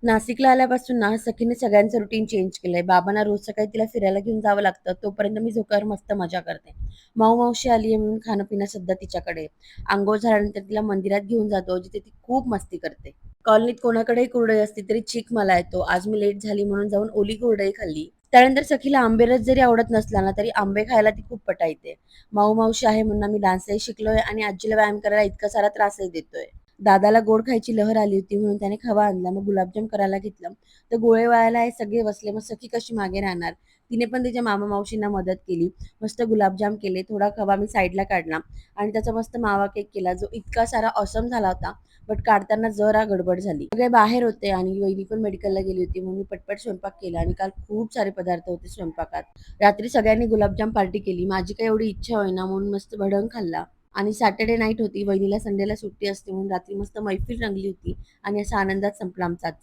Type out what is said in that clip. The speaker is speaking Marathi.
नाशिकला आल्यापासून ना सखीने सगळ्यांचं रुटीन चेंज केलंय. बाबांना रोज सकाळी तिला फिरायला घेऊन जावं लागतं. तोपर्यंत मी झोक्यावर मस्त मजा करते. माऊमावशी आलीये म्हणून खाणं-पिणं सध्या तिच्याकडे. अंघोळ झाल्यानंतर तिला मंदिरात घेऊन जातो, जिथे ती खूप मस्ती करते. कॉलनीत कोणाकडेही कुरडई असली तरी चीक मला येतो. आज मी लेट झाली म्हणून जाऊन ओली कुरडई खाल्ली. त्यानंतर सखीला आंबेरस जरी आवडत नसला ना, तरी आंबे खायला ती खूप पटाईते. माऊमावशी आहे म्हणून आम्ही डान्सही शिकलोय आणि आजीला व्यायाम करायला इतका सारा त्रासही देतोय. दादाला गोड खायची लहर आली होती म्हणून त्याने खवा आणला. मग गुलाबजाम करायला घेतलं. तर गोळे वळायला हे सगळे बसले. मग सखी कशी मागे राहणार? तिने पण तिच्या मामा-मावशींना मदत केली. मस्त गुलाबजाम केले. थोडा खवा मी साईडला काढला आणि त्याचा मस्त मावा केक केला, जो इतका सारा ऑसम झाला होता. बट काढताना जरा गडबड झाली. सगळे बाहेर होते आणि वहिनी पण मेडिकलला गेली होती. मग मी पटपट स्वयंपाक केला आणि काल खूप सारे पदार्थ होते स्वयंपाकात. रात्री सगळ्यांनी गुलाबजाम पार्टी केली. माझी काही एवढी इच्छा होईना म्हणून मस्त भडंग खाल्ला. आणि सॅटर्डे नाईट होती. वहिनीला संडेला सुट्टी असते म्हणून रात्री मस्त मैफिल रंगली होती आणि असा आनंदात संपला आमचा आजचा